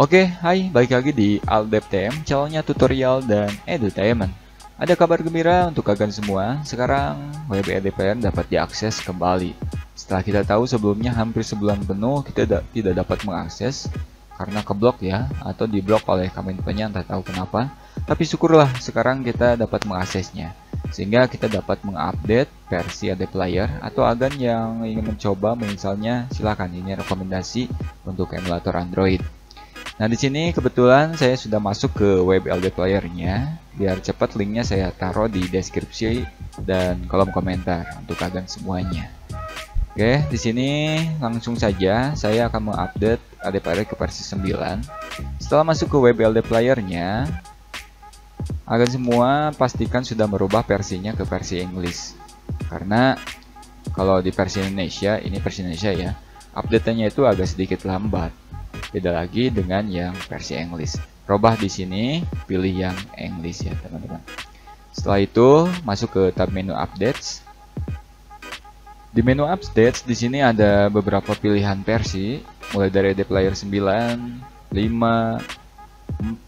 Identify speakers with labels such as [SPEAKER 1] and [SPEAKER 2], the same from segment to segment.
[SPEAKER 1] Oke, hai, balik lagi di AldepTM, channelnya tutorial dan edutainment. Ada kabar gembira untuk kalian semua, sekarang web LDPR dapat diakses kembali. Setelah kita tahu sebelumnya hampir sebulan penuh kita tidak dapat mengakses karena keblok ya, atau diblok oleh komentarnya entah tahu kenapa. Tapi syukurlah sekarang kita dapat mengaksesnya, sehingga kita dapat mengupdate versi LDPlayer atau agan yang ingin mencoba menginstalnya silahkan, ini rekomendasi untuk emulator Android. Nah, di sini kebetulan saya sudah masuk ke web LDPlayer-nya. Biar cepat linknya saya taruh di deskripsi dan kolom komentar untuk kalian semuanya. Oke, di sini langsung saja saya akan mengupdate LDPlayer ke versi 9. Setelah masuk ke web LDPlayer-nya, kalian semua pastikan sudah merubah versinya ke versi English. Karena kalau di versi Indonesia, ini versi Indonesia ya, update-nya itu agak sedikit lambat. Beda lagi dengan yang versi English. Robah di sini, pilih yang English ya teman-teman. Setelah itu masuk ke tab menu updates. Di menu updates di sini ada beberapa pilihan versi, mulai dari LDPlayer 9, 5,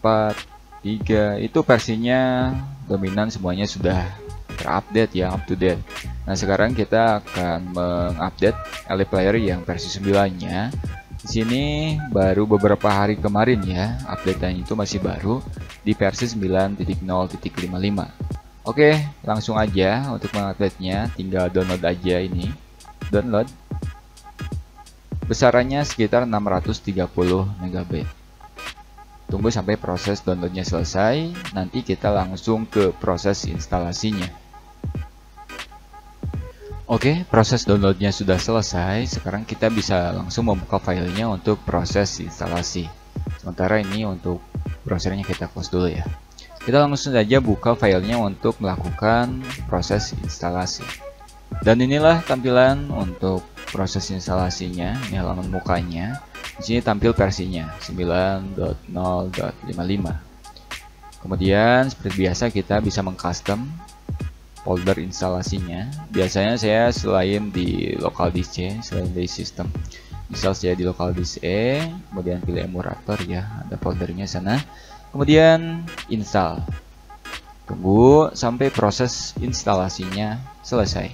[SPEAKER 1] 4, 3. Itu versinya dominan semuanya sudah terupdate ya, up to date. Nah, sekarang kita akan mengupdate LDPlayer yang versi 9-nya. Di sini baru beberapa hari kemarin ya, update-nya itu masih baru di versi 9.0.55. Oke, langsung aja untuk mengupdate-nya, tinggal download aja ini. Download. Besarannya sekitar 630 MB. Tunggu sampai proses downloadnya selesai, nanti kita langsung ke proses instalasinya. Oke, proses downloadnya sudah selesai. Sekarang kita bisa langsung membuka filenya untuk proses instalasi. Sementara ini untuk browsernya kita close dulu ya. Kita langsung saja buka filenya untuk melakukan proses instalasi. Dan inilah tampilan untuk proses instalasinya. Ini halaman mukanya. Di sini tampil versinya 9.0.55. Kemudian seperti biasa kita bisa mengcustom folder instalasinya. Biasanya saya selain di local disk C, selain di sistem, misal saya di local disk E, kemudian pilih emulator ya, ada foldernya sana. Kemudian install. Tunggu sampai proses instalasinya selesai.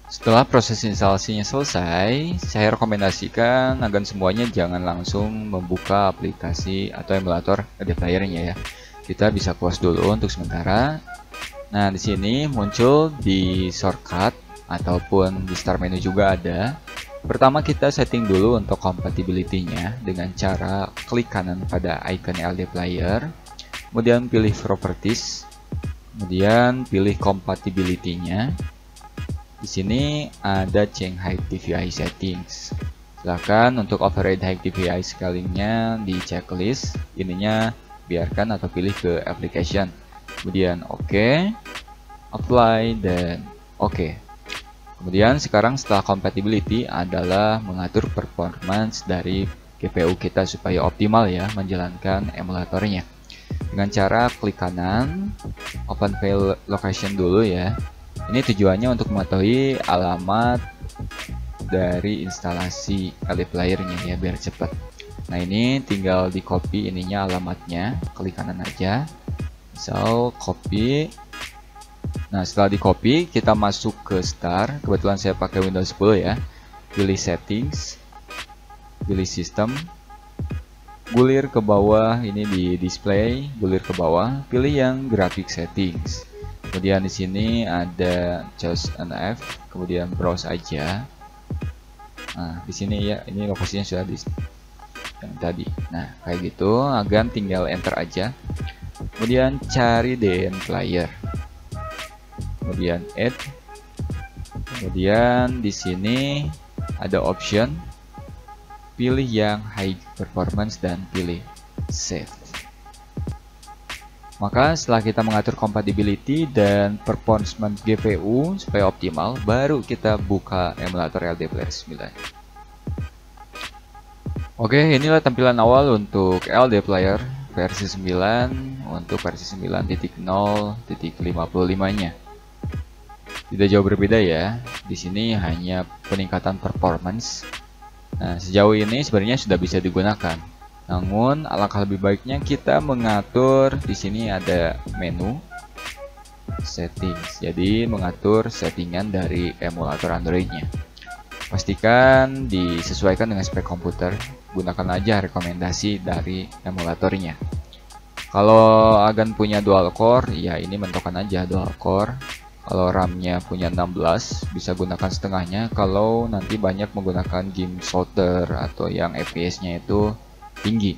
[SPEAKER 1] Setelah proses instalasinya selesai, saya rekomendasikan agar semuanya jangan langsung membuka aplikasi atau emulator LDPlayer-nya ya. Kita bisa close dulu untuk sementara. Nah, di sini muncul di shortcut ataupun di start menu juga ada. Pertama kita setting dulu untuk compatibility-nya dengan cara klik kanan pada icon LDPlayer, kemudian pilih properties, kemudian pilih compatibility-nya. Di sini ada change height DPI settings. Silakan untuk override height DPI scalingnya di checklist, ininya biarkan atau pilih ke application, kemudian OK, apply, dan OK. Kemudian sekarang setelah compatibility adalah mengatur performance dari GPU kita supaya optimal ya menjalankan emulatornya. Dengan cara klik kanan, open file location dulu ya. Ini tujuannya untuk mengetahui alamat dari instalasi LDPlayer-nya ya biar cepat. Nah, ini tinggal di copy ininya alamatnya, klik kanan aja. So, copy. Nah, setelah di copy, kita masuk ke start. Kebetulan saya pakai Windows 10 ya. Pilih settings, pilih system, gulir ke bawah, ini di display, gulir ke bawah, pilih yang graphic settings. Kemudian di sini ada choose an F, kemudian browse aja. Nah, di sini ya, ini lokasinya sudah di yang tadi. Nah, kayak gitu, agan tinggal enter aja. Kemudian cari DNPlayer. Kemudian add. Kemudian di sini ada option. Pilih yang high performance dan pilih save. Maka setelah kita mengatur compatibility dan performance GPU supaya optimal, baru kita buka emulator LDPlayer 9. Oke, inilah tampilan awal untuk LDPlayer versi 9 untuk versi 9.0.55-nya. Tidak jauh berbeda ya. Di sini hanya peningkatan performance Nah, sejauh ini sebenarnya sudah bisa digunakan. Namun, alangkah lebih baiknya kita mengatur di sini ada menu settings. Jadi, mengatur settingan dari emulator Android-nya. Pastikan disesuaikan dengan spek komputer. Gunakan aja rekomendasi dari emulatornya. Kalau agan punya dual core, ya ini mentokan aja dual core. Kalau RAM-nya punya 16, bisa gunakan setengahnya. Kalau nanti banyak menggunakan game shooter atau yang FPS-nya itu tinggi.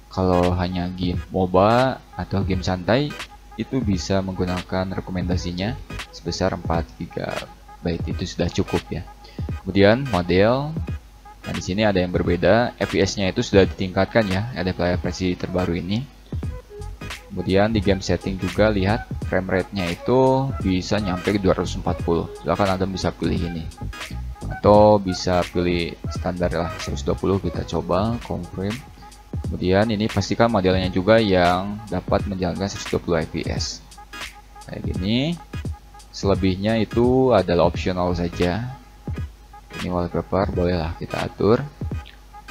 [SPEAKER 1] Kalau hanya game MOBA atau game santai, itu bisa menggunakan rekomendasinya sebesar 4 GB. Itu sudah cukup ya. Kemudian model. Nah, di sini ada yang berbeda. FPS-nya itu sudah ditingkatkan ya, ada player versi terbaru ini. Kemudian di game setting juga lihat frame rate-nya itu bisa nyampe 240. Silahkan Anda bisa pilih ini. Atau bisa pilih standar lah 120, kita coba confirm. Kemudian ini pastikan modelnya juga yang dapat menjalankan 120 fps. Kayak gini. Selebihnya itu adalah optional saja. Ini wallpaper bolehlah kita atur.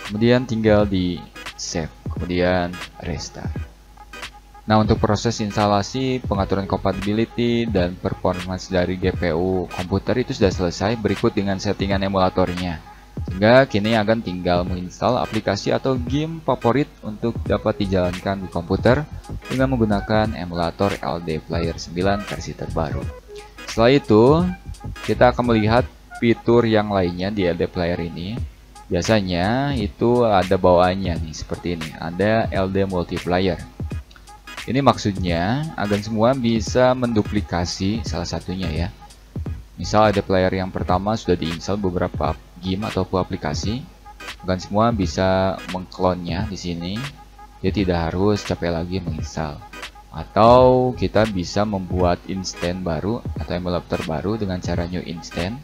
[SPEAKER 1] Kemudian tinggal di save, kemudian restart. Nah, untuk proses instalasi, pengaturan compatibility, dan performance dari GPU komputer itu sudah selesai. Berikut dengan settingan emulatornya. Sehingga kini akan tinggal menginstal aplikasi atau game favorit untuk dapat dijalankan di komputer dengan menggunakan emulator LD Player 9 versi terbaru. Setelah itu, kita akan melihat fitur yang lainnya di LD Player ini. Biasanya itu ada bawaannya nih, seperti ini. Ada LD Multiplayer. Ini maksudnya agar semua bisa menduplikasi salah satunya ya. Misal ada player yang pertama sudah diinstal beberapa game atau aplikasi, agar semua bisa mengklonnya di sini. Dia tidak harus capek lagi menginstal. Atau kita bisa membuat instan baru atau emulator baru dengan cara new instant.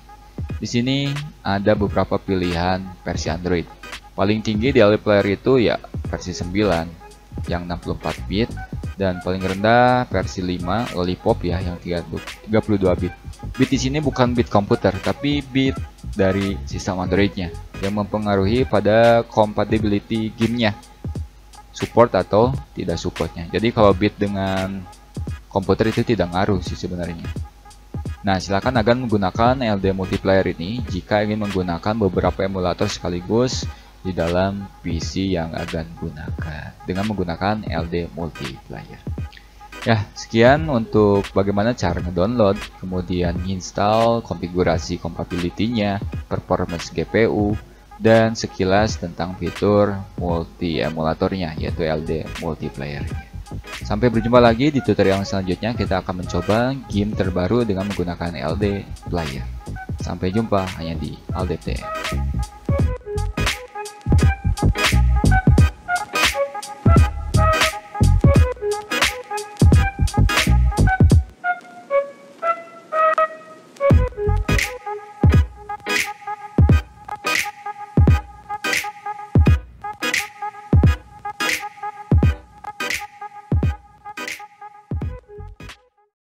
[SPEAKER 1] Di sini ada beberapa pilihan versi Android. Paling tinggi di LD Player itu ya versi 9 yang 64 bit. Dan paling rendah versi 5 Lollipop ya yang 32 bit. Bit di sini bukan bit komputer tapi bit dari sistem Android-nya yang mempengaruhi pada compatibility gamenya, support atau tidak supportnya. Jadi kalau bit dengan komputer itu tidak ngaruh sih sebenarnya. Nah, silakan akan menggunakan LD Multiplayer ini jika ingin menggunakan beberapa emulator sekaligus di dalam PC yang akan gunakan dengan menggunakan LD Multiplayer. Ya, sekian untuk bagaimana cara ngedownload, kemudian install, konfigurasi compatibility-nya, performance GPU, dan sekilas tentang fitur multi emulatornya yaitu LD Multiplayer. Sampai berjumpa lagi di tutorial selanjutnya. Kita akan mencoba game terbaru dengan menggunakan LD Player. Sampai jumpa hanya di LDT.